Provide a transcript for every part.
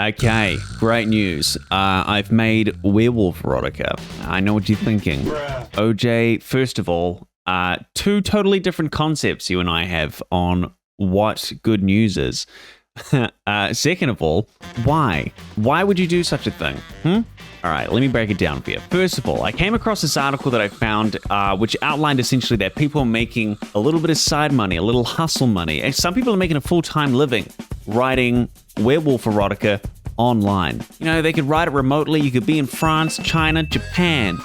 Okay, great news. I've made werewolf erotica. I know what you're thinking. OJ, first of all, two totally different concepts you and I have on what good news is. Second of all, why? Why would you do such a thing? All right, let me break it down for you. First of all, I came across this article that I found which outlined essentially that people are making a little bit of side money, a little hustle money. And some people are making a full-time living writing werewolf erotica online. You know, they could write it remotely. You could be in France, China, Japan,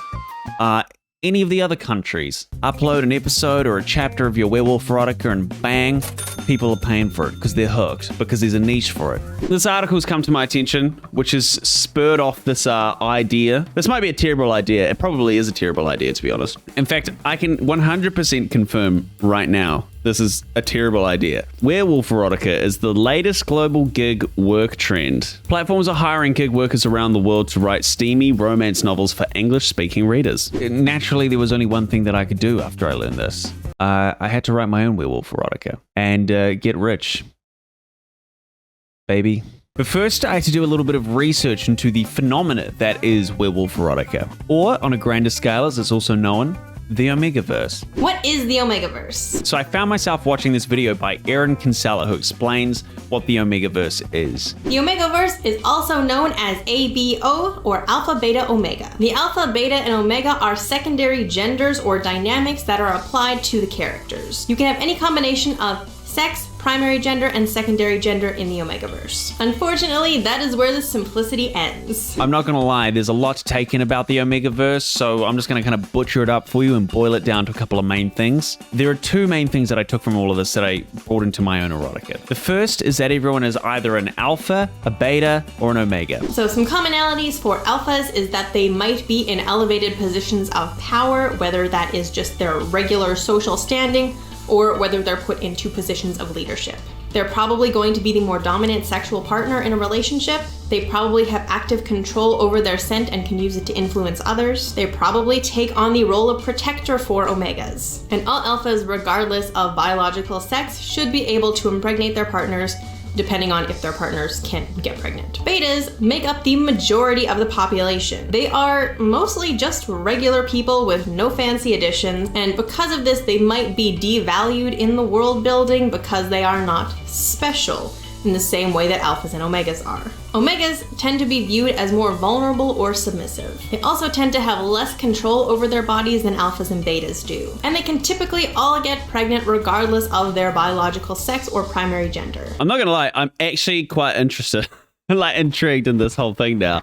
any of the other countries. Upload an episode or a chapter of your werewolf erotica and bang, people are paying for it because they're hooked, because there's a niche for it. This article's come to my attention, which has spurred off this idea. This might be a terrible idea. It probably is a terrible idea, to be honest. In fact, I can 100% confirm right now this is a terrible idea. Werewolf erotica is the latest global gig work trend. Platforms are hiring gig workers around the world to write steamy romance novels for English-speaking readers. Naturally, there was only one thing that I could do after I learned this. I had to write my own werewolf erotica and get rich, baby. But first, I had to do a little bit of research into the phenomena that is werewolf erotica, or on a grander scale, as it's also known, the omegaverse. What is the omegaverse? So I found myself watching this video by Erin, who explains what the omegaverse is. The omegaverse is also known as ABO, or alpha, beta, omega. The alpha, beta, and omega are secondary genders or dynamics that are applied to the characters. You can have any combination of sex, primary gender, and secondary gender in the omegaverse. Unfortunately, that is where the simplicity ends. I'm not gonna lie, there's a lot to take in about the omegaverse, so I'm just gonna kind of butcher it up for you and boil it down to a couple of main things. There are two main things that I took from all of this that I brought into my own erotica. The first is that everyone is either an alpha, a beta, or an omega. So some commonalities for alphas is that they might be in elevated positions of power, whether that is just their regular social standing, or whether they're put into positions of leadership. They're probably going to be the more dominant sexual partner in a relationship. They probably have active control over their scent and can use it to influence others. They probably take on the role of protector for omegas. And all alphas, regardless of biological sex, should be able to impregnate their partners, depending on if their partners can get pregnant. Betas make up the majority of the population. They are mostly just regular people with no fancy additions, and because of this, they might be devalued in the world building because they are not special in the same way that alphas and omegas are. Omegas tend to be viewed as more vulnerable or submissive. They also tend to have less control over their bodies than alphas and betas do. And they can typically all get pregnant regardless of their biological sex or primary gender. I'm not gonna lie, I'm actually quite interested, like intrigued in this whole thing now.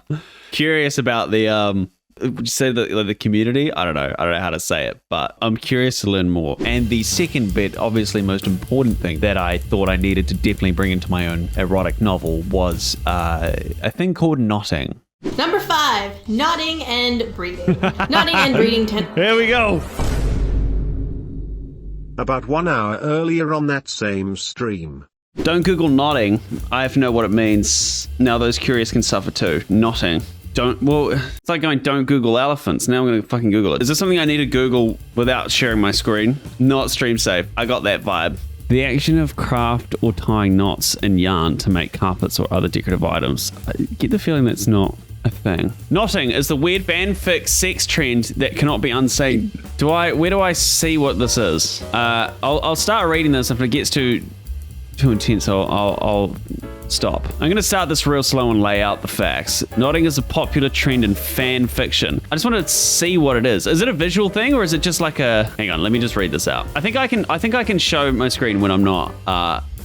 Curious about the, would you say the community? I don't know how to say it, but I'm curious to learn more. And the second bit, obviously most important thing that I thought I needed to definitely bring into my own erotic novel was a thing called knotting. Number 5, knotting and breeding. Knotting and breeding Here we go. About 1 hour earlier on that same stream. Don't Google knotting. I have to know what it means. Now those curious can suffer too. Knotting. It's like going, don't Google elephants. Now I'm going to fucking Google it. Is this something I need to Google without sharing my screen? Not stream safe. I got that vibe. The action of craft or tying knots in yarn to make carpets or other decorative items. I get the feeling that's not a thing. Knotting is the weird fanfic sex trend that cannot be unseen. Where do I see what this is? I'll start reading this. If it gets too intense, I'll stop. I'm going to start this real slow and lay out the facts. Knotting is a popular trend in fan fiction. I just want to see what it is. Is it a visual thing or is it just like a... Hang on, let me just read this out. I think I can show my screen when I'm not.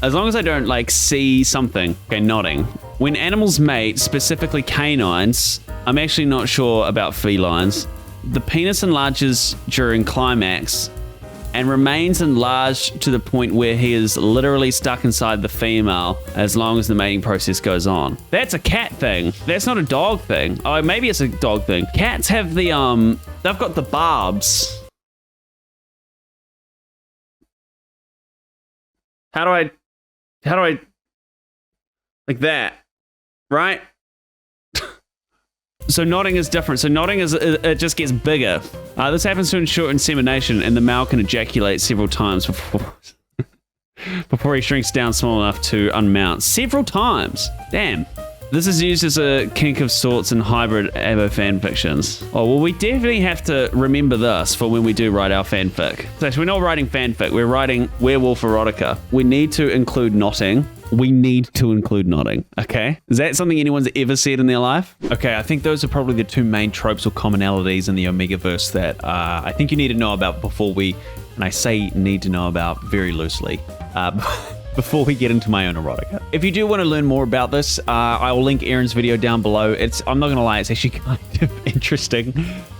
As long as I don't like see something. Okay, knotting. When animals mate, specifically canines, I'm actually not sure about felines. The penis enlarges during climax and remains enlarged to the point where he is literally stuck inside the female as long as the mating process goes on. That's a cat thing. That's not a dog thing. Oh, maybe it's a dog thing. Cats have the, they've got the barbs. How do I, like that, right? So knotting is different. So knotting is, it just gets bigger. This happens to ensure insemination, and the male can ejaculate several times before he shrinks down small enough to unmount. Several times. Damn. This is used as a kink of sorts in hybrid abo fanfictions. Oh, well, we definitely have to remember this for when we do write our fanfic. So we're not writing fanfic, we're writing werewolf erotica. We need to include knotting. We need to include knotting, okay? Is that something anyone's ever said in their life? Okay, I think those are probably the two main tropes or commonalities in the omegaverse that I think you need to know about before we, and I say need to know about very loosely, before we get into my own erotica. If you do want to learn more about this, I will link Erin's video down below. I'm not gonna lie, it's actually kind of interesting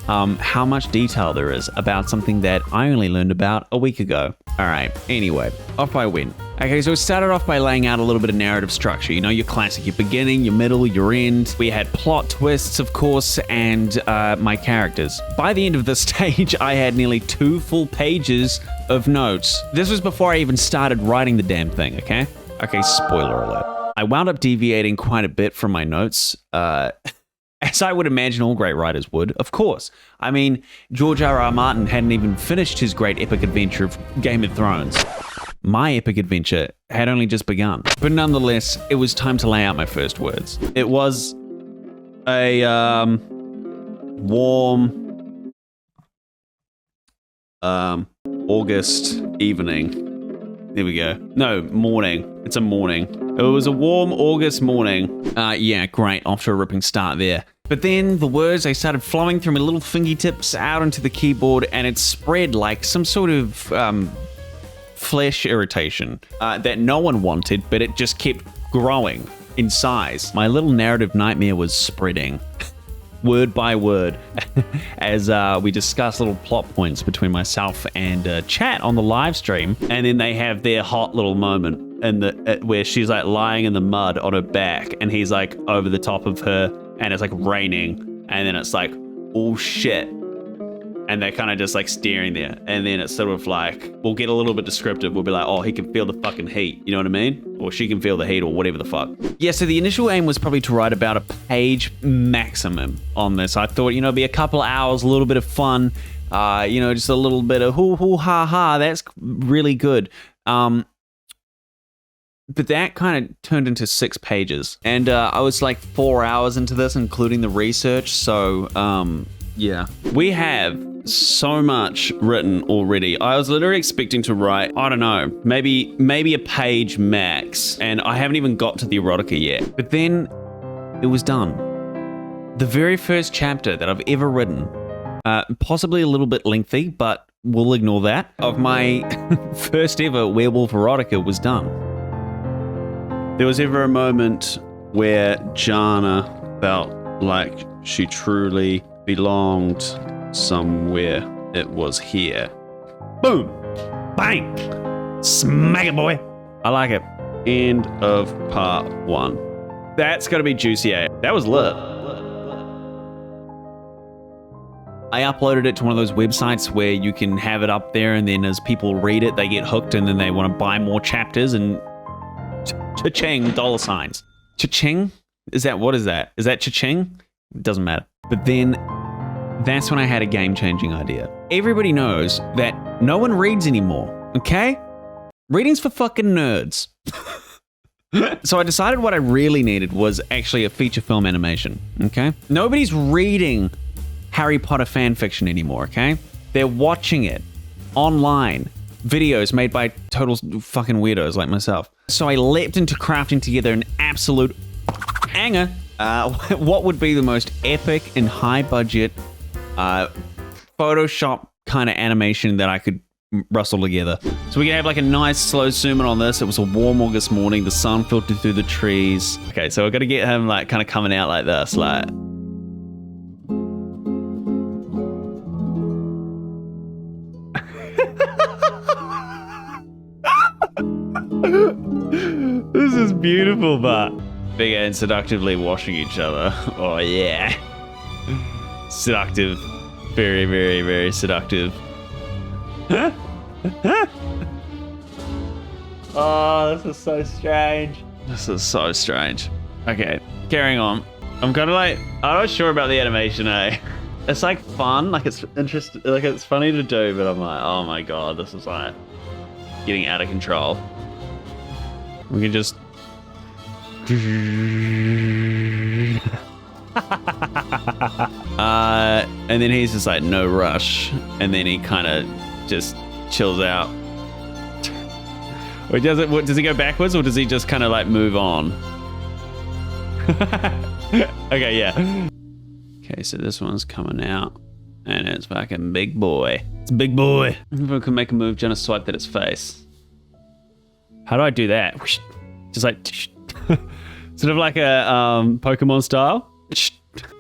how much detail there is about something that I only learned about a week ago. All right, anyway, off I went. Okay, so it started off by laying out a little bit of narrative structure. You know, your classic, your beginning, your middle, your end. We had plot twists, of course, and my characters. By the end of this stage, I had nearly 2 full pages of notes. This was before I even started writing the damn thing, okay? Okay, spoiler alert. I wound up deviating quite a bit from my notes, as I would imagine all great writers would, of course. I mean, George R.R. Martin hadn't even finished his great epic adventure of Game of Thrones. My epic adventure had only just begun. But nonetheless, it was time to lay out my first words. It was a warm August evening. There we go. No, morning. It's a morning. It was a warm August morning. Yeah, great. Off to a ripping start there. But then the words, they started flowing through my little fingertips out onto the keyboard, and it spread like some sort of flesh irritation that no one wanted, but it just kept growing in size. My little narrative nightmare was spreading word by word as we discuss little plot points between myself and chat on the live stream, and then they have their hot little moment and where she's like lying in the mud on her back and he's like over the top of her and it's like raining, and then it's like, oh shit. And they're kind of just like staring there. And then it's sort of like, we'll get a little bit descriptive. We'll be like, oh, he can feel the fucking heat. You know what I mean? Or she can feel the heat or whatever the fuck. Yeah, so the initial aim was probably to write about a page maximum on this. I thought, it'd be a couple hours, a little bit of fun, just a little bit of hoo hoo ha ha. That's really good. But that kind of turned into 6 pages. And I was like 4 hours into this, including the research. So, yeah. We have so much written already. I was literally expecting to write, I don't know, maybe a page max. And I haven't even got to the erotica yet. But then it was done. The very first chapter that I've ever written, possibly a little bit lengthy, but we'll ignore that, of my first ever werewolf erotica was done. There was ever a moment where Jana felt like she truly belonged somewhere. It was here. Boom! Bang! Smack it, boy! I like it. End of part 1. That's gotta be juicy, eh? That was lit. I uploaded it to one of those websites where you can have it up there and then as people read it, they get hooked and then they want to buy more chapters and cha-ching, $signs. Cha-ching? What is that? Is that cha-ching? It doesn't matter. But then that's when I had a game-changing idea. Everybody knows that no one reads anymore, okay? Reading's for fucking nerds. So I decided what I really needed was actually a feature film animation, okay? Nobody's reading Harry Potter fan fiction anymore, okay? They're watching it online. Videos made by total fucking weirdos like myself. So I leapt into crafting together an absolute hanger. What would be the most epic and high budget Photoshop kind of animation that I could rustle together. So we can have like a nice slow zoom in on this. It was a warm August morning. The sun filtered through the trees. Okay, so we're gonna get him like kind of coming out like this, like. This is beautiful, but big and seductively washing each other. Oh yeah. Seductive. Very, very, very seductive. Oh, this is so strange. This is so strange. Okay, carrying on. I'm kind of like, I'm not sure about the animation, eh? It's like fun, like it's interesting, like it's funny to do, but I'm like, oh my god, this is like getting out of control. We can just And then he's just like, no rush. And then he kind of just chills out. Or does he go backwards, or does he just kind of like move on? Okay, yeah. Okay, so this one's coming out. And it's fucking big boy. It's a big boy. If I can make a move, Jenna swiped at its face. How do I do that? Just like... sort of like a Pokemon style.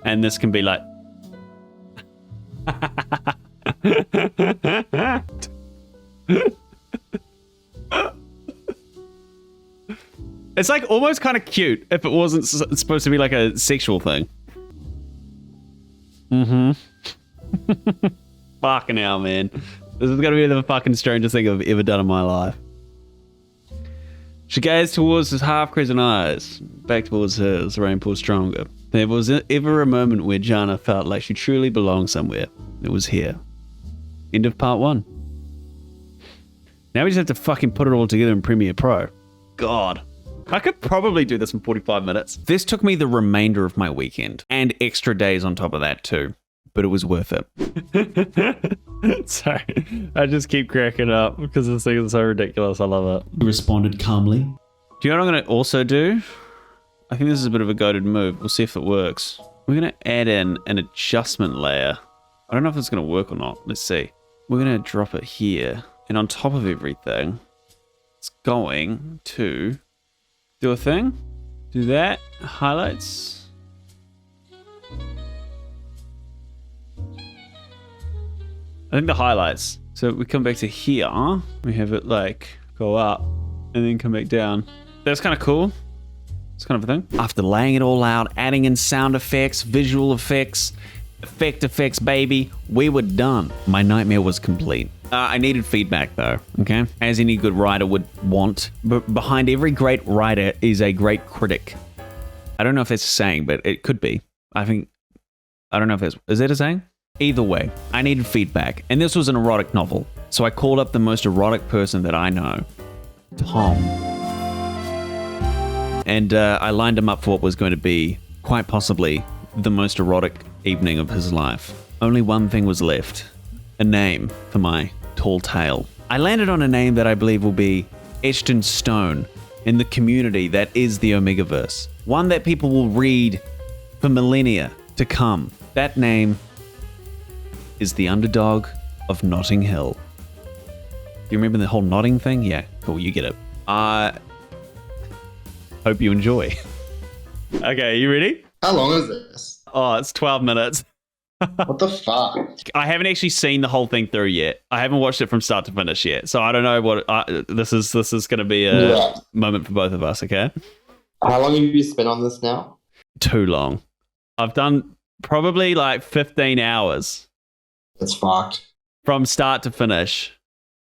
And this can be like... It's like almost kind of cute if it wasn't supposed to be like a sexual thing. Mm-hmm. Fucking hell, man. This is gonna be the fucking strangest thing I've ever done in my life. She gazed towards his half-crescent eyes, back towards hers, the rain poured stronger. There was ever a moment where Jana felt like she truly belonged somewhere. It was here. End of part 1. Now we just have to fucking put it all together in Premiere Pro. God. I could probably do this in 45 minutes. This took me the remainder of my weekend, and extra days on top of that too. But it was worth it. Sorry, I just keep cracking up because this thing is so ridiculous. I love it. He responded calmly. Do you know what I'm going to also do? I think this is a bit of a goated move. We'll see if it works. We're going to add in an adjustment layer. I don't know if it's going to work or not. Let's see. We're going to drop it here. And on top of everything, it's going to do a thing. Do that. Highlights. I think the highlights. So we come back to here. We have it like go up and then come back down. That's kind of cool. It's kind of a thing. After laying it all out, adding in sound effects, visual effects, effects, baby, we were done. My nightmare was complete. I needed feedback though, okay? As any good writer would want. But behind every great writer is a great critic. I don't know if that's a saying, but it could be. I don't know if it's... Is that a saying? Either way, I needed feedback, and this was an erotic novel, so I called up the most erotic person that I know, Tom. And I lined him up for what was going to be, quite possibly, the most erotic evening of his life. Only one thing was left, a name for my tall tale. I landed on a name that I believe will be etched in stone in the community that is the Omegaverse. One that people will read for millennia to come. That name is the underdog of Notting Hill. You remember the whole Notting thing? Yeah, cool, you get it. Hope you enjoy. Okay, you ready? How long is this? Oh, it's 12 minutes. What the fuck? I haven't actually seen the whole thing through yet. I haven't watched it from start to finish yet, so I don't know what... this is going to be a moment for both of us, okay? How long have you spent on this now? Too long. I've done probably like 15 hours. It's fucked. From start to finish.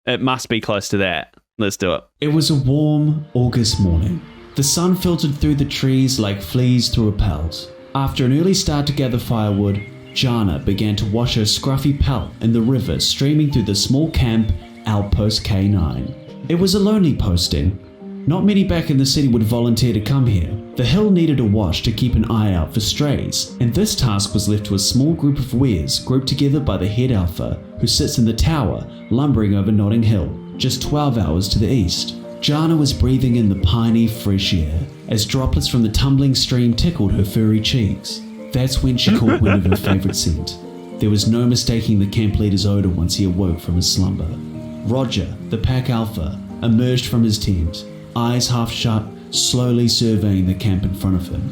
It must be close to that. Let's do it. It was a warm August morning. The sun filtered through the trees like fleas through a pelt. After an early start to gather firewood, Jana began to wash her scruffy pelt in the river streaming through the small camp Outpost K9. It was a lonely posting. Not many back in the city would volunteer to come here. The hill needed a wash to keep an eye out for strays, and this task was left to a small group of wares grouped together by the head alpha, who sits in the tower, lumbering over Notting Hill, just 12 hours to the east. Jana was breathing in the piney, fresh air, as droplets from the tumbling stream tickled her furry cheeks. That's when she caught wind of her favourite scent. There was no mistaking the camp leader's odour once he awoke from his slumber. Roger, the pack alpha, emerged from his tent, eyes half shut, slowly surveying the camp in front of him.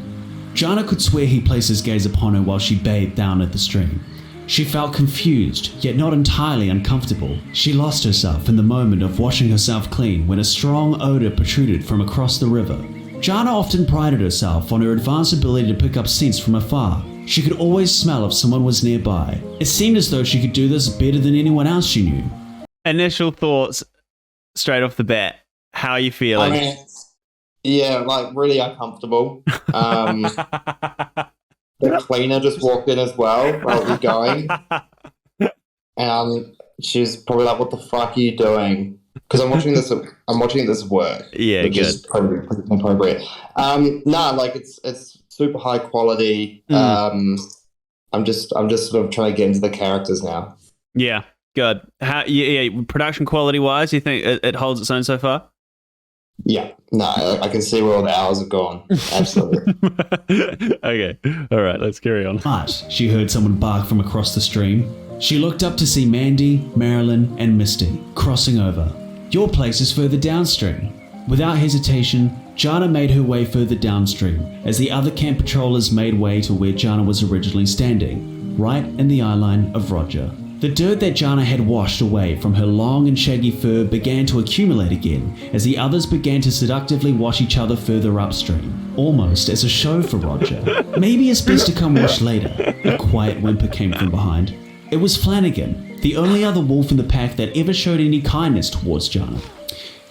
Jana could swear he placed his gaze upon her while she bathed down at the stream. She felt confused, yet not entirely uncomfortable. She lost herself in the moment of washing herself clean when a strong odour protruded from across the river. Jana often prided herself on her advanced ability to pick up scents from afar. She could always smell if someone was nearby. It seemed as though she could do this better than anyone else she knew. Initial thoughts, straight off the bat. How are you feeling? I mean, yeah, like really uncomfortable. The cleaner just walked in as well while it was going. And she's probably like, what the fuck are you doing? because I'm watching this. I'm watching this work. Yeah, which good. is probably appropriate. Like it's super high quality. I'm just sort of trying to get into the characters now. Yeah, good. Production quality wise, you think it holds its own so far? Yeah, no, I can see where all the hours have gone. Absolutely. Okay, all right, let's carry on. But she heard someone bark from across the stream. She looked up to see Mandy, Marilyn, and Misty crossing over. Your place is further downstream. Without hesitation, Jana made her way further downstream as the other camp patrollers made way to where Jana was originally standing, right in the eyeline of Roger. The dirt that Jana had washed away from her long and shaggy fur began to accumulate again as the others began to seductively wash each other further upstream, almost as a show for Roger. Maybe it's best to come wash later, a quiet whimper came from behind. It was Flanagan, the only other wolf in the pack that ever showed any kindness towards Jana.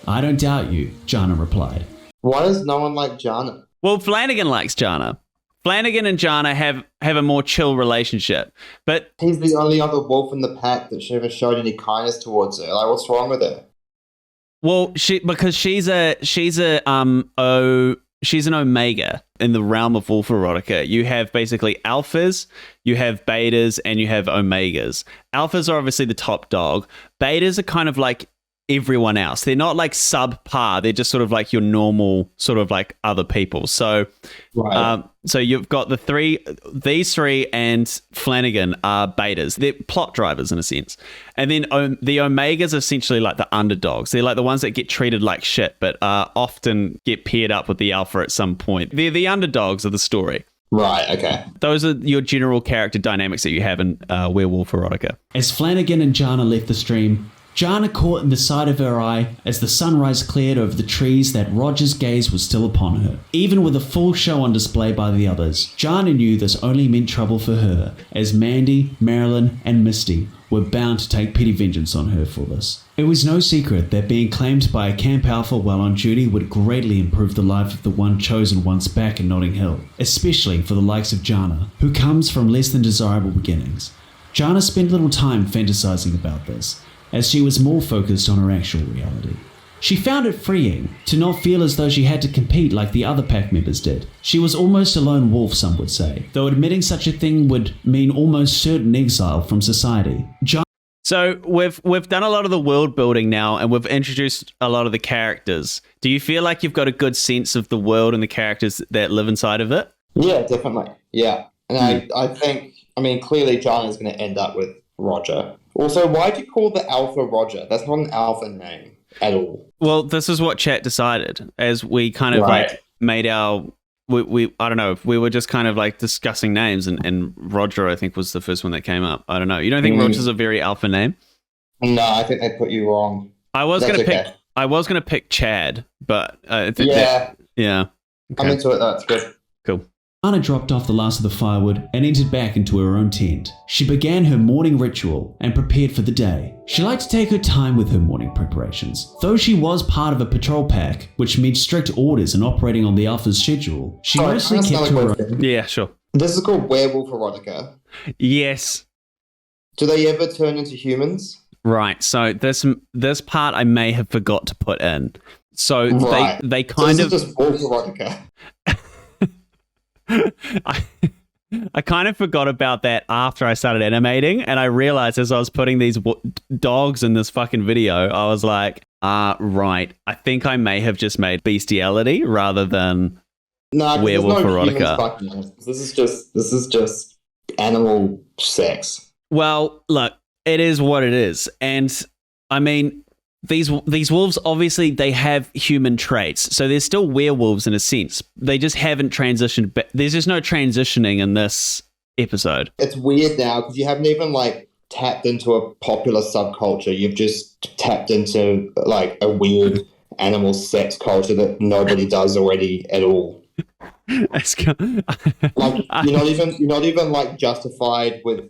I don't doubt you, Jana replied. Why does no one like Jana? Well, Flanagan likes Jana. Flanagan and Jana have a more chill relationship, but He's the only other wolf in the pack that ever showed any kindness towards her. Like, what's wrong with her? well, she's an omega in the realm of wolf erotica. You have basically alphas, you have betas, and you have omegas. Alphas are obviously the top dog. Betas are kind of like everyone else. They're not like subpar. They're just sort of like your normal sort of like other people. So, Right. so you've got these three and Flanagan are betas. They're plot drivers in a sense. And then the omegas are essentially like the underdogs. They're like the ones that get treated like shit, but often get paired up with the alpha at some point. They're the underdogs of the story. Right, okay. Those are your general character dynamics that you have in werewolf erotica. As Flanagan and Jana left the stream, Jana caught in the side of her eye as the sunrise cleared over the trees that Roger's gaze was still upon her. Even with a full show on display by the others, Jana knew this only meant trouble for her, as Mandy, Marilyn, and Misty were bound to take petty vengeance on her for this. It was no secret that being claimed by a camp alpha while on duty would greatly improve the life of the one chosen once back in Notting Hill, especially for the likes of Jana, who comes from less than desirable beginnings. Jana spent little time fantasizing about this, as she was more focused on her actual reality. She found it freeing to not feel as though she had to compete like the other pack members did. She was almost a lone wolf, some would say, though admitting such a thing would mean almost certain exile from society. So we've done a lot of the world building now, and we've introduced a lot of the characters. Do you feel like you've got a good sense of the world and the characters that live inside of it? Yeah, definitely. Yeah. And I think, clearly Jana's going to end up with Roger. Also, why'd you call the alpha Roger? That's not an alpha name at all. Well, this is what chat decided as we kind of like made our... We I don't know, we were just kind of like discussing names, and Roger, I think, was the first one that came up. I don't know. You don't think Roger's a very alpha name? No, I think they put you wrong. I was gonna pick Chad, but yeah. Okay. I'm into it. That's good. Cool. Jana dropped off the last of the firewood and entered back into her own tent. She began her morning ritual and prepared for the day. She liked to take her time with her morning preparations. Though she was part of a patrol pack, which meant strict orders and operating on the alpha's schedule, she mostly kept to her own. Yeah, sure. This is called werewolf erotica. Yes. Do they ever turn into humans? Right. So this part I may have forgot to put in. So right. they kind so of this is just wolf erotica. I kind of forgot about that after I started animating, and I realized as I was putting these dogs in this fucking video, I was like, right, I think I may have just made bestiality rather than werewolf erotica. This is just animal sex. Well, look, it is what it is, and I mean, these wolves, obviously, they have human traits. So they're still werewolves in a sense. They just haven't transitioned. There's just no transitioning in this episode. It's weird now because you haven't even tapped into a popular subculture. You've just tapped into a weird animal sex culture that nobody does already at all. You're not even justified with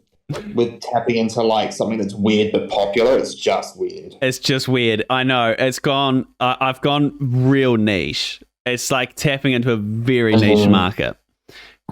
tapping into something that's weird but popular. It's just weird. It's just weird. I know. It's gone. I've gone real niche. It's like tapping into a very niche market.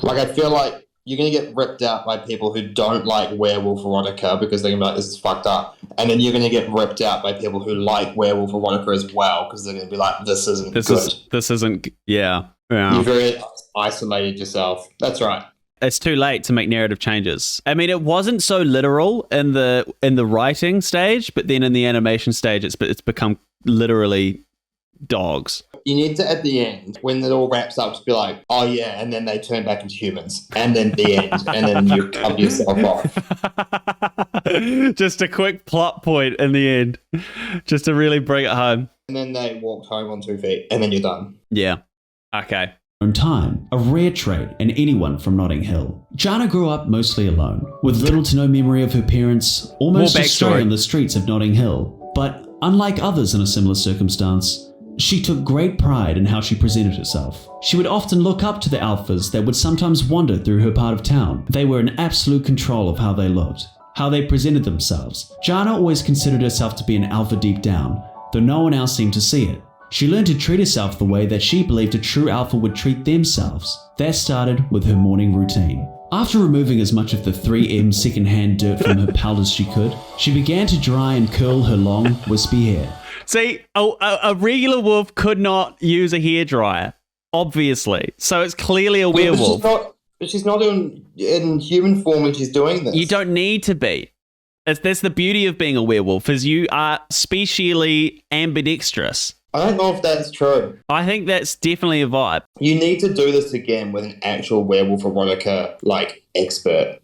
I feel like you're gonna get ripped out by people who don't like werewolf erotica because they're gonna be like, this is fucked up. And then you're gonna get ripped out by people who like werewolf erotica as well because they're gonna be like, this isn't good. This isn't. Yeah. You've very isolated yourself. That's right. It's too late to make narrative changes. I mean, it wasn't so literal in the writing stage, but then in the animation stage, it's become literally dogs. You need to, at the end, when it all wraps up, to be like, oh yeah, and then they turn back into humans, and then the end, and then you cover yourself off. Just a quick plot point in the end, just to really bring it home. And then they walked home on 2 feet, and then you're done. Yeah. Okay. Own time, a rare trait in anyone from Notting Hill. Jana grew up mostly alone, with little to no memory of her parents, almost a stray on the streets of Notting Hill. But unlike others in a similar circumstance, she took great pride in how she presented herself. She would often look up to the alphas that would sometimes wander through her part of town. They were in absolute control of how they looked, how they presented themselves. Jana always considered herself to be an alpha deep down, though no one else seemed to see it. She learned to treat herself the way that she believed a true alpha would treat themselves. That started with her morning routine. After removing as much of the 3M secondhand dirt from her pelt as she could, she began to dry and curl her long, wispy hair. See, a regular wolf could not use a hairdryer, obviously. So it's clearly a werewolf. But she's not in human form when she's doing this. You don't need to be. That's the beauty of being a werewolf, is you are specially ambidextrous. I don't know if that's true. I think that's definitely a vibe. You need to do this again with an actual werewolf erotica expert.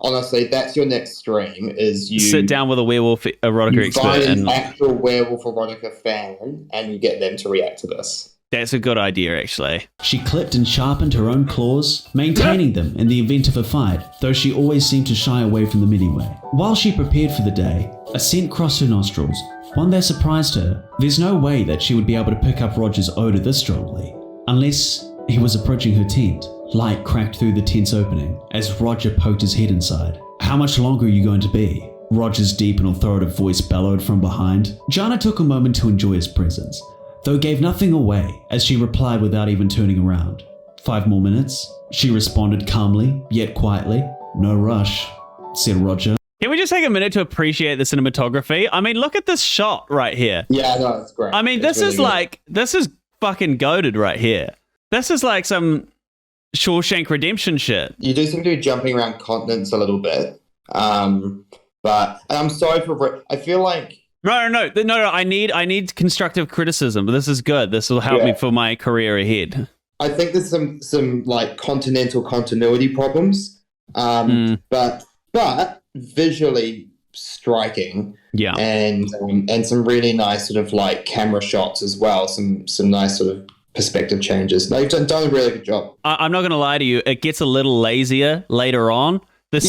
Honestly, that's your next stream. Is you sit down with a werewolf erotica expert find and an actual werewolf erotica fan, and you get them to react to this. That's a good idea, actually. She clipped and sharpened her own claws, maintaining them in the event of a fight, though she always seemed to shy away from them anyway. While she prepared for the day, a scent crossed her nostrils, one that surprised her. There's no way that she would be able to pick up Roger's odor this strongly, unless he was approaching her tent. Light cracked through the tent's opening as Roger poked his head inside. How much longer are you going to be? Roger's deep and authoritative voice bellowed from behind. Jana took a moment to enjoy his presence, though gave nothing away as she replied without even turning around. 5 more minutes, she responded calmly, yet quietly. No rush, said Roger. Can we just take a minute to appreciate the cinematography? I mean, look at this shot right here. Yeah, no, it's great. I mean, this is fucking goated right here. This is like some Shawshank Redemption shit. You do seem to be jumping around continents a little bit. But I'm sorry for... I feel like... No. I need constructive criticism. But this is good. This will help me for my career ahead. I think there's some continental continuity problems. But visually striking. Yeah. And some really nice sort of camera shots as well. Some nice sort of perspective changes. No, you've done a really good job. I'm not going to lie to you. It gets a little lazier later on. The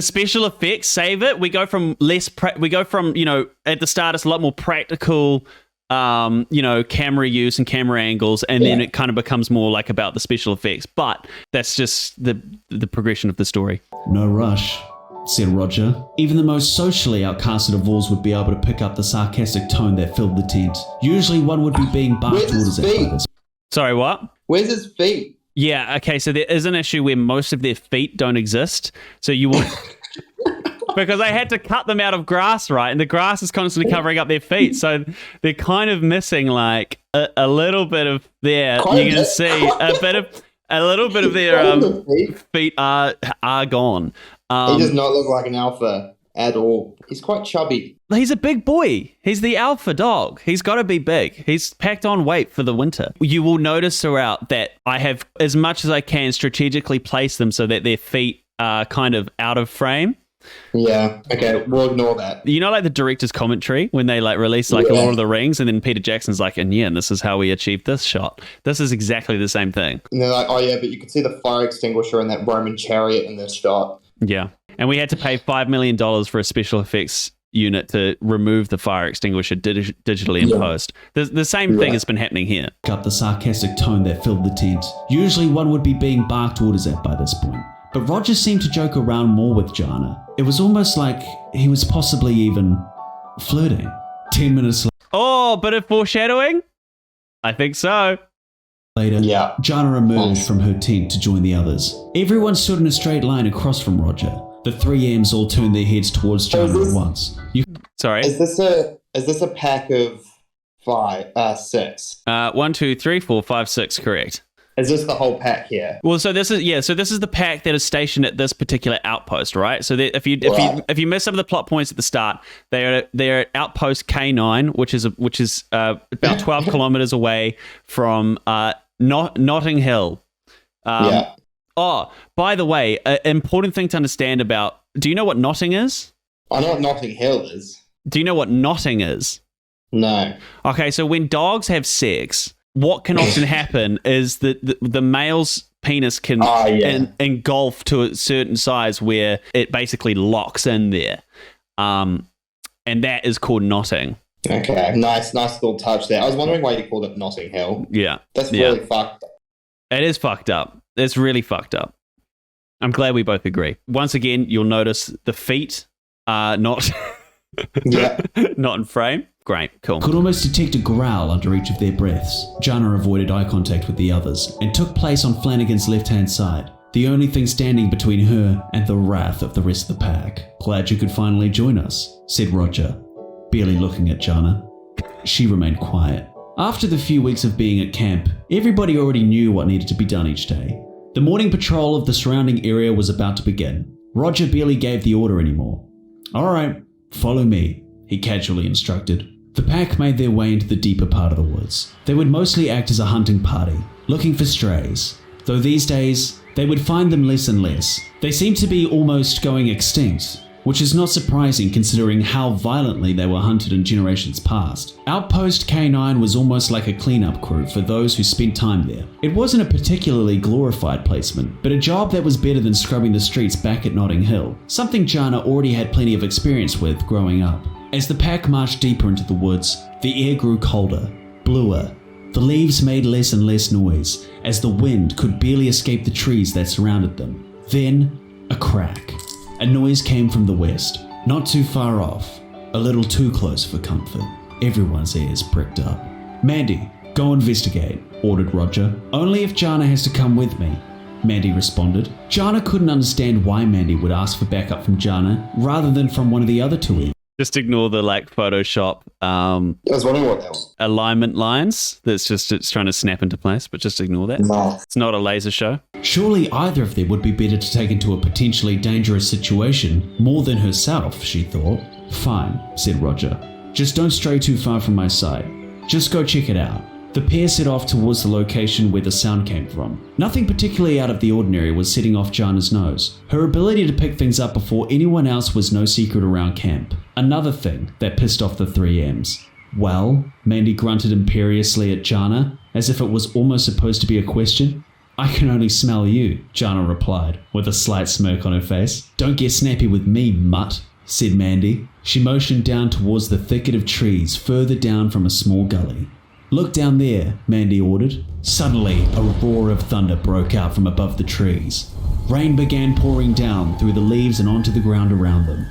special effects save it. We go from at the start it's a lot more practical, camera use and camera angles, and then it kind of becomes more about the special effects. But that's just the progression of the story. No rush, said Roger. Even the most socially outcasted of wolves would be able to pick up the sarcastic tone that filled the tent. Usually one would be being barked towards at by this. Sorry, what? Where's his feet? Yeah, okay, so there is an issue where most of their feet don't exist. So you would... because I had to cut them out of grass, right? And the grass is constantly covering up their feet. So they're kind of missing a little bit of their... You can see a little bit of their feet are gone. He does not look like an alpha at all. He's quite chubby. He's a big boy. He's the alpha dog. He's got to be big. He's packed on weight for the winter. You will notice throughout that I have, as much as I can, strategically placed them so that their feet are kind of out of frame. Yeah. Okay. We'll ignore that. You know, the director's commentary when they release a Lord of the Rings, and then Peter Jackson's and this is how we achieved this shot. This is exactly the same thing. And they're like, oh yeah, but you can see the fire extinguisher in that Roman chariot in this shot. Yeah. And we had to pay $5 million for a special effects unit to remove the fire extinguisher digitally in post. The same thing has been happening here. Up the sarcastic tone that filled the tent. Usually one would be being barked orders at by this point. But Roger seemed to joke around more with Jana. It was almost like he was possibly even flirting. 10 minutes later. Oh, bit of foreshadowing? I think so. Later, Yeah. Jana emerged from her tent to join the others. Everyone stood in a straight line across from Roger. The 3Ms all turned their heads towards Jana at once. Sorry. Is this a pack of six? 1, 2, 3, 4, 5, 6. Correct. Is this the whole pack here? Well, so this is the pack that is stationed at this particular outpost, right? So that if you miss some of the plot points at the start, they're at outpost K9, which is about 12 kilometers away from Notting Hill. Yeah. Oh, by the way, an important thing to understand about. Do you know what knotting is? I know what Notting Hill is. Do you know what knotting is? No. Okay, so when dogs have sex, what can often happen is that the male's penis can engulf to a certain size where it basically locks in there. And that is called knotting. Okay. Nice little touch there. I was wondering why you called it Notting Hill. Yeah. That's really fucked up. It is fucked up. It's really fucked up. I'm glad we both agree. Once again, you'll notice the feet are not not in frame. Great, cool. Could almost detect a growl under each of their breaths. Jana avoided eye contact with the others and took place on Flanagan's left-hand side, the only thing standing between her and the wrath of the rest of the pack. Glad you could finally join us, said Roger, barely looking at Jana. She remained quiet. After the few weeks of being at camp, everybody already knew what needed to be done each day. The morning patrol of the surrounding area was about to begin. Roger barely gave the order anymore. All right, follow me, he casually instructed. The pack made their way into the deeper part of the woods. They would mostly act as a hunting party, looking for strays, though these days they would find them less and less. They seemed to be almost going extinct, which is not surprising considering how violently they were hunted in generations past. Outpost K9 was almost like a cleanup crew for those who spent time there. It wasn't a particularly glorified placement, but a job that was better than scrubbing the streets back at Notting Hill, something Jana already had plenty of experience with growing up. As the pack marched deeper into the woods, the air grew colder, bluer. The leaves made less and less noise, as the wind could barely escape the trees that surrounded them. Then, a crack. A noise came from the west, not too far off, a little too close for comfort. Everyone's ears pricked up. Mandy, go investigate, ordered Roger. Only if Jana has to come with me, Mandy responded. Jana couldn't understand why Mandy would ask for backup from Jana rather than from one of the other two. Just ignore the Photoshop I was wondering what that was. alignment lines. It's trying to snap into place, but just ignore that. No. It's not a laser show. Surely either of them would be better to take into a potentially dangerous situation more than herself, she thought. Fine, said Roger. Just don't stray too far from my side. Just go check it out. The pair set off towards the location where the sound came from. Nothing particularly out of the ordinary was setting off Jana's nose. Her ability to pick things up before anyone else was no secret around camp. Another thing that pissed off the 3Ms. Well, Mandy grunted imperiously at Jana, as if it was almost supposed to be a question. I can only smell you, Jana replied, with a slight smirk on her face. Don't get snappy with me, mutt, said Mandy. She motioned down towards the thicket of trees further down from a small gully. Look down there, Mandy ordered. Suddenly, a roar of thunder broke out from above the trees. Rain began pouring down through the leaves and onto the ground around them.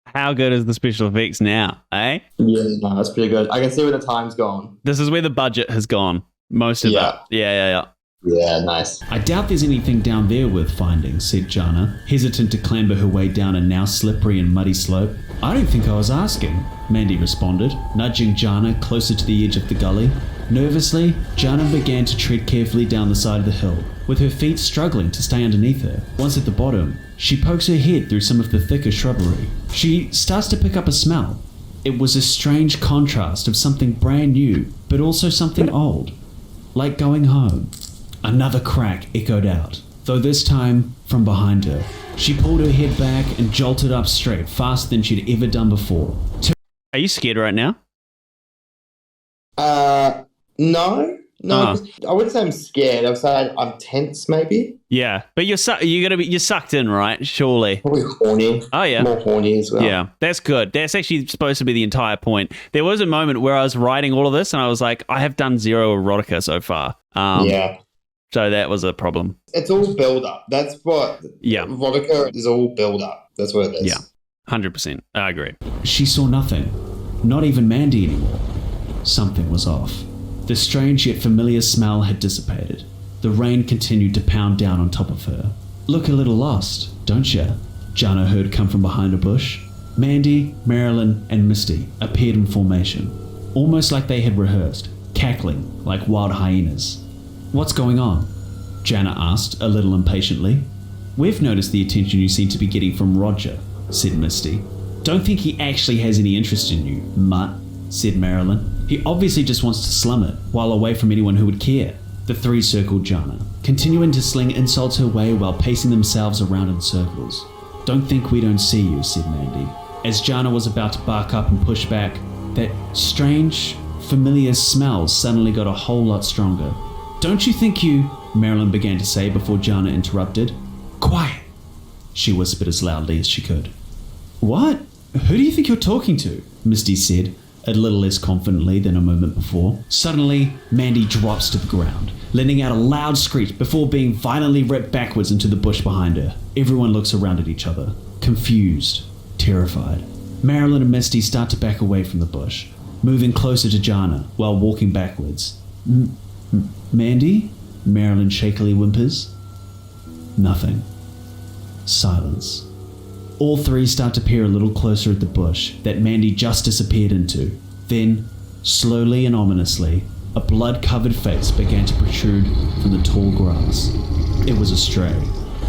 How good is the special effects now, eh? Yeah, no, that's pretty good. I can see where the time's gone. This is where the budget has gone. Most of it. Yeah. Yeah, nice. I doubt there's anything down there worth finding, said Jana, hesitant to clamber her way down a now slippery and muddy slope. I don't think I was asking, Mandy responded, nudging Jana closer to the edge of the gully. Nervously, Jana began to tread carefully down the side of the hill, with her feet struggling to stay underneath her. Once at the bottom, she pokes her head through some of the thicker shrubbery. She starts to pick up a smell. It was a strange contrast of something brand new, but also something old, like going home. Another crack echoed out, though this time from behind her. She pulled her head back and jolted up straight, faster than she'd ever done before. Are you scared right now? No. I wouldn't say I'm scared. I would say I'm tense, maybe. Yeah, but you're sucked in, right? Surely. Probably horny. Oh yeah, more horny as well. Yeah, that's good. That's actually supposed to be the entire point. There was a moment where I was writing all of this, and I was like, I have done zero erotica so far. Yeah. So that was a problem. It's all build up. That's what. Yeah. Erotica is all build up. That's what it is. Yeah. 100%. I agree. She saw nothing, not even Mandy anymore. Something was off. The strange yet familiar smell had dissipated. The rain continued to pound down on top of her. "Look a little lost, don't ya?" Jana heard come from behind a bush. Mandy, Marilyn, and Misty appeared in formation, almost like they had rehearsed, cackling like wild hyenas. "What's going on?" Jana asked, a little impatiently. "We've noticed the attention you seem to be getting from Roger," said Misty. "Don't think he actually has any interest in you, mutt," said Marilyn. "He obviously just wants to slum it, while away from anyone who would care." The three circled Jana, continuing to sling insults her way while pacing themselves around in circles. "Don't think we don't see you," said Mandy. As Jana was about to bark up and push back, that strange, familiar smell suddenly got a whole lot stronger. "Don't you think you..." Marilyn began to say before Jana interrupted. "Quiet," she whispered as loudly as she could. "What? Who do you think you're talking to?" Misty said, a little less confidently than a moment before. Suddenly, Mandy drops to the ground, letting out a loud screech before being violently ripped backwards into the bush behind her. Everyone looks around at each other, confused, terrified. Marilyn and Misty start to back away from the bush, moving closer to Jana while walking backwards. "Mandy?" Marilyn shakily whimpers. Nothing. Silence. All three start to peer a little closer at the bush that Mandy just disappeared into. Then, slowly and ominously, a blood-covered face began to protrude from the tall grass. It was a stray.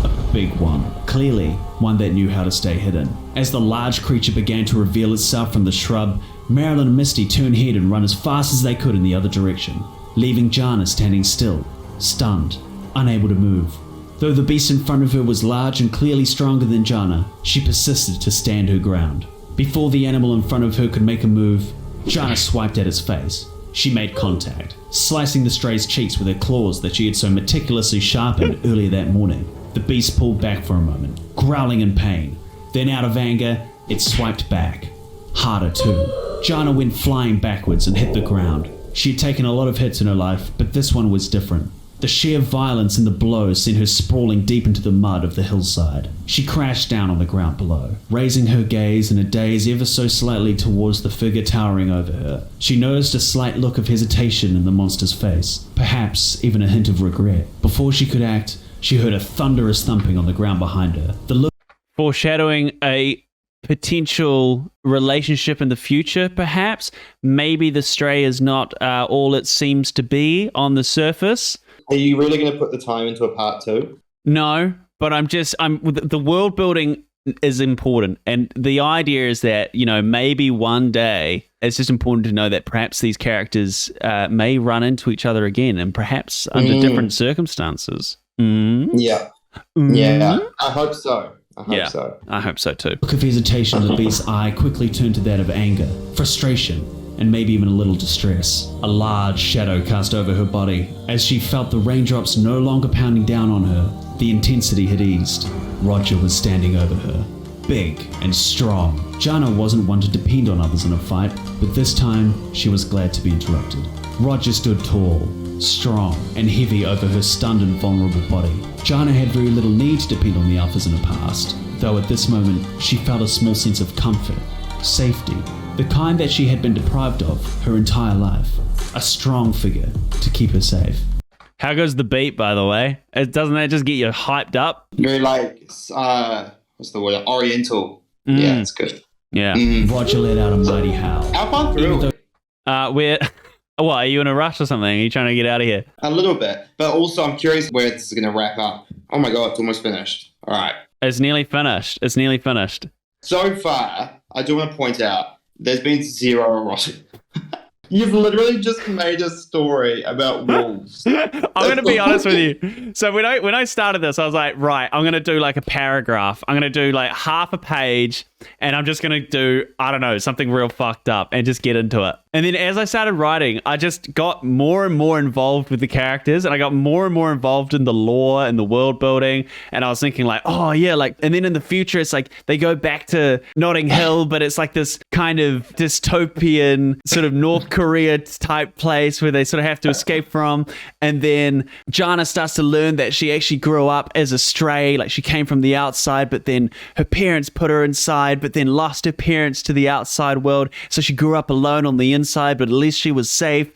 A big one. Clearly, one that knew how to stay hidden. As the large creature began to reveal itself from the shrub, Marilyn and Misty turned head and run as fast as they could in the other direction, leaving Jana standing still, stunned, unable to move. Though the beast in front of her was large and clearly stronger than Jana, she persisted to stand her ground. Before the animal in front of her could make a move, Jana swiped at its face. She made contact, slicing the stray's cheeks with her claws that she had so meticulously sharpened earlier that morning. The beast pulled back for a moment, growling in pain. Then out of anger, it swiped back. Harder too. Jana went flying backwards and hit the ground. She had taken a lot of hits in her life, but this one was different. The sheer violence in the blow sent her sprawling deep into the mud of the hillside. She crashed down on the ground below, raising her gaze in a daze ever so slightly towards the figure towering over her. She noticed a slight look of hesitation in the monster's face, perhaps even a hint of regret. Before she could act, she heard a thunderous thumping on the ground behind her. The look Foreshadowing a potential relationship in the future, perhaps. Maybe the stray is not all it seems to be on the surface. Are you really going to put the time into a part 2? No, but the world building is important. And the idea is that, maybe one day it's just important to know that perhaps these characters may run into each other again and perhaps under different circumstances. Yeah. Yeah. I hope so. I hope so too. of hesitation in the beast's eye quickly turned to that of anger, frustration, and maybe even a little distress. A large shadow cast over her body. As she felt the raindrops no longer pounding down on her, the intensity had eased. Roger was standing over her, big and strong. Jana wasn't one to depend on others in a fight, but this time she was glad to be interrupted. Roger stood tall, strong, and heavy over her stunned and vulnerable body. Jana had very little need to depend on the alphas in her past, though at this moment she felt a small sense of comfort, safety, the kind that she had been deprived of her entire life. A strong figure to keep her safe. How goes the beat, by the way? Doesn't that just get you hyped up? Very what's the word? Oriental. Yeah, it's good. Yeah. Roger let out a mighty howl. How far through? What, are you in a rush or something? Are you trying to get out of here? A little bit. But also, I'm curious where this is going to wrap up. Oh my God, it's almost finished. All right. It's nearly finished. So far, I do want to point out, there's been zero erotic. You've literally just made a story about wolves. I'm going to be honest with you. So when I started this, I was like, right, I'm going to do like a paragraph. I'm going to do like half a page, and I'm just going to do, I don't know, something real fucked up and just get into it. And then as I started writing, I just got more and more involved with the characters, and I got more and more involved in the lore and the world building. And I was thinking like, oh yeah, like, and then in the future, it's like they go back to Notting Hill, but it's like this kind of dystopian sort of North Korea type place where they sort of have to escape from. And then Jana starts to learn that she actually grew up as a stray, like she came from the outside, but then her parents put her inside, but then lost her parents to the outside world. So she grew up alone on the inside, but at least she was safe.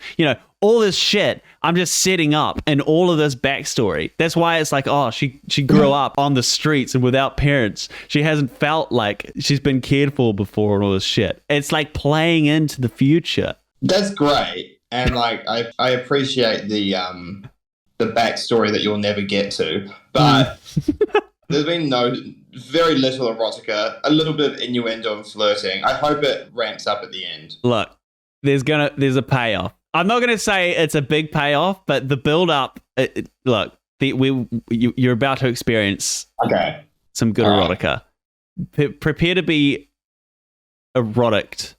all this shit I'm just setting up and all of this backstory. That's why it's like, oh, she grew up on the streets and without parents. She hasn't felt like she's been cared for before and all this shit. It's like playing into the future. That's great. And like I appreciate the backstory that you'll never get to. But there's been very little erotica, a little bit of innuendo and flirting. I hope it ramps up at the end. Look, there's a payoff. I'm not gonna say it's a big payoff, but the build up. Look, you're about to experience some good erotica. Prepare to be erotic.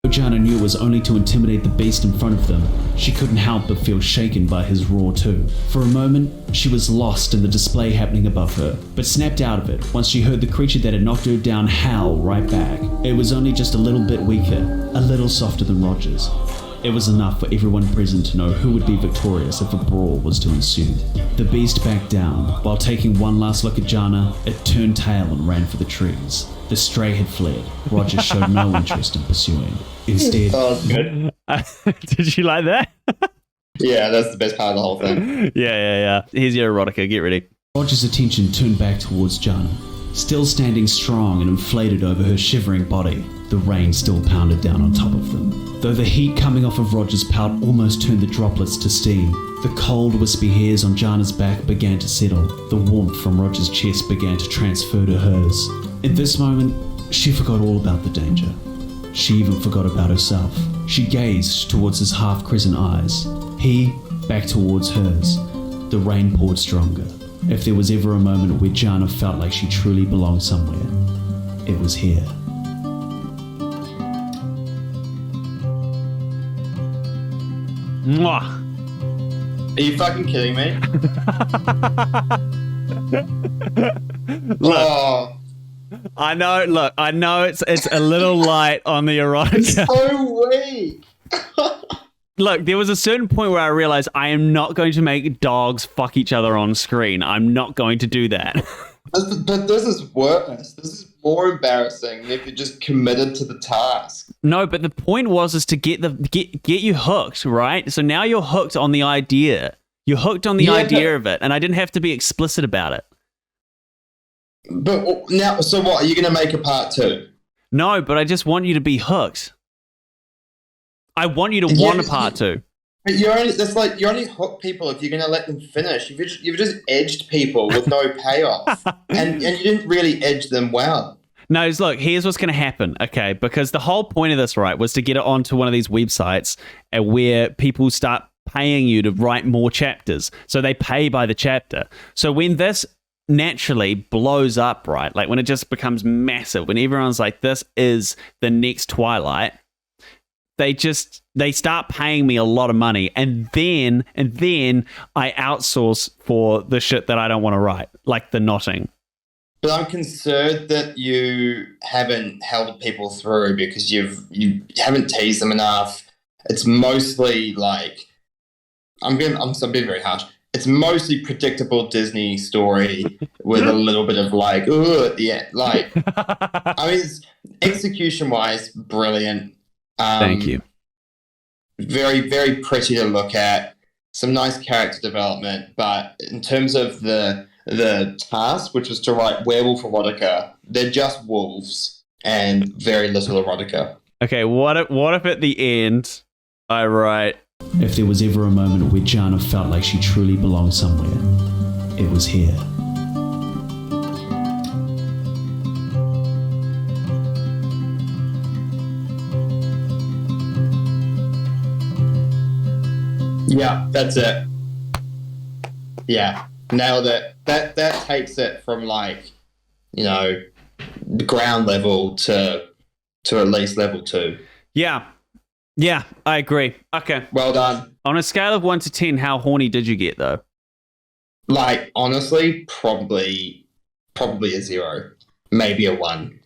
Jana knew it was only to intimidate the beast in front of them. She couldn't help but feel shaken by his roar too. For a moment, she was lost in the display happening above her, but snapped out of it once she heard the creature that had knocked her down howl right back. It was only just a little bit weaker, a little softer than Roger's. It was enough for everyone present to know who would be victorious if a brawl was to ensue. The beast backed down. While taking one last look at Jana, it turned tail and ran for the trees. The stray had fled. Roger showed no interest in pursuing. Instead... Oh, good. Did you like that? Yeah, that's the best part of the whole thing. Yeah. Here's your erotica. Get ready. Roger's attention turned back towards Jana. Still standing strong and inflated over her shivering body, the rain still pounded down on top of them. Though the heat coming off of Roger's pelt almost turned the droplets to steam, the cold wispy hairs on Jana's back began to settle. The warmth from Roger's chest began to transfer to hers. In this moment, she forgot all about the danger. She even forgot about herself. She gazed towards his half-crescent eyes. He, back towards hers. The rain poured stronger. If there was ever a moment where Jana felt like she truly belonged somewhere, it was here. Mwah. Are you fucking kidding me? Look, I know it's a little light on the erotica. It's so weak. Look, there was a certain point where I realized I am not going to make dogs fuck each other on screen. I'm not going to do that. But this is worse. This is more embarrassing if you're just committed to the task. No, but the point was to get you hooked, right? So now you're hooked on the idea. You're hooked on the idea of it, and I didn't have to be explicit about it. But now, so what? Are you going to make a part 2? No, but I just want you to be hooked. I want you to want a part 2. But you only hook people if you're going to let them finish. You've just edged people with no payoff, and you didn't really edge them well. No, look, here's what's going to happen, okay? Because the whole point of this, right, was to get it onto one of these websites where people start paying you to write more chapters. So they pay by the chapter. So when this naturally blows up, right, like when it just becomes massive, when everyone's like, this is the next Twilight, they start paying me a lot of money, and then I outsource for the shit that I don't want to write, like the knotting. But I'm concerned that you haven't held people through because you haven't teased them enough. It's mostly like I'm being very harsh. It's mostly predictable Disney story with a little bit of like, ooh, at the end. Like, I mean, execution wise, brilliant. Thank you. Very, very pretty to look at. Some nice character development, but in terms of the task, which was to write werewolf erotica, they're just wolves and very little erotica. Okay, what if at the end I write, if there was ever a moment where Jana felt like she truly belonged somewhere, it was here. Yeah, that's it. Yeah, nailed it. That takes it from like, the ground level to at least level 2. Yeah, I agree. Okay. Well done. On a scale of 1 to 10, how horny did you get though? Like, honestly, probably a 0, maybe a 1.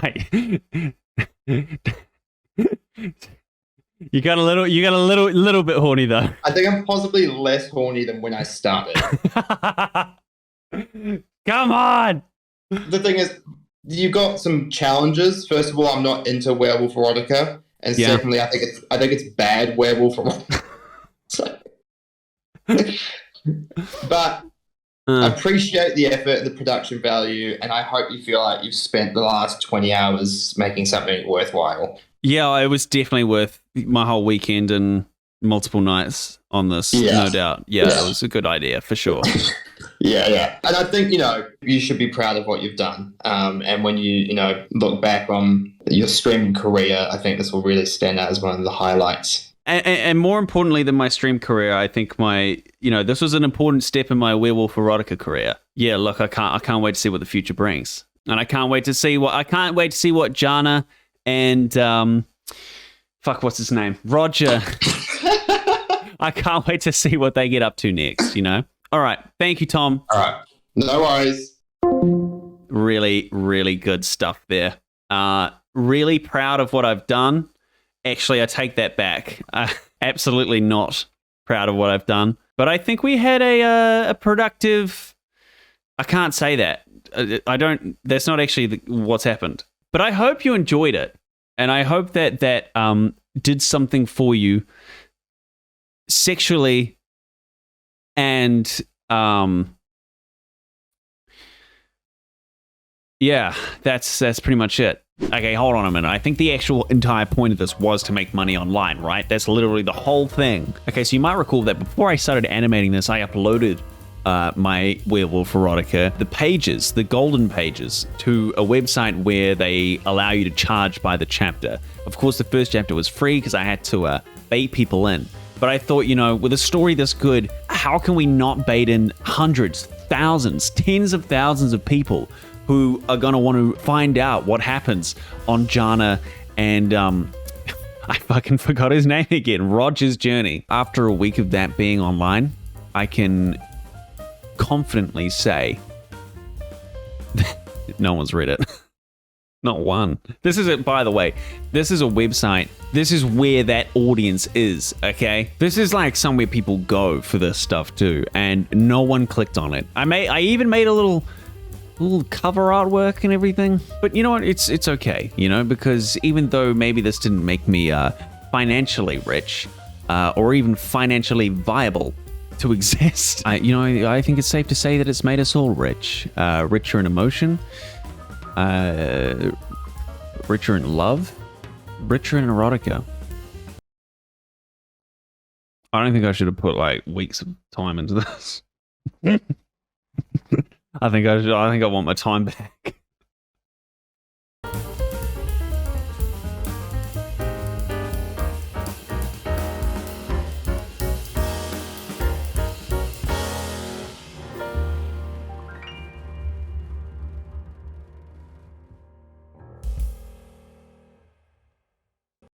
Wait. You got a little bit horny though. I think I'm possibly less horny than when I started. Come on. The thing is, you got some challenges. First of all, I'm not into werewolf erotica, and Yeah. secondly, I think it's bad werewolf erotica. So, but I appreciate the effort, the production value, and I hope you feel like you've spent the last 20 hours making something worthwhile. Yeah, it was definitely worth my whole weekend and multiple nights on this, no doubt. Yeah, it was a good idea for sure. Yeah. And I think, you should be proud of what you've done. And when you look back on your streaming career, I think this will really stand out as one of the highlights. And more importantly than my stream career, I think this was an important step in my werewolf erotica career. Yeah, look, I can't wait to see what the future brings, and I can't wait to see what Jana and what's his name, Roger. I can't wait to see what they get up to next. All right, thank you, Tom. All right, no worries. Really, really good stuff there. Really proud of what I've done. Actually, I take that back. Absolutely not proud of what I've done. But I think we had a productive... I can't say that. I don't... That's not actually what's happened. But I hope you enjoyed it. And I hope that did something for you sexually and... yeah, that's pretty much it. Okay, hold on a minute. I think the actual entire point of this was to make money online, right? That's literally the whole thing. Okay, so you might recall that before I started animating this, I uploaded my werewolf erotica, the golden pages, to a website where they allow you to charge by the chapter. Of course, the first chapter was free because I had to bait people in. But I thought, with a story this good, how can we not bait in hundreds, thousands, tens of thousands of people who are going to want to find out what happens on Jana and, I fucking forgot his name again, Roger's journey. After a week of that being online, I can confidently say no one's read it. Not one. This is it, by the way. This is a website. This is where that audience is, okay? This is like somewhere people go for this stuff too, and no one clicked on it. I even made a little cover artwork and everything. But you know what? It's okay, because even though maybe this didn't make me financially rich or even financially viable to exist, I think it's safe to say that it's made us all rich. Richer in emotion, richer in love, richer in erotica. I don't think I should have put weeks of time into this. I think I want my time back.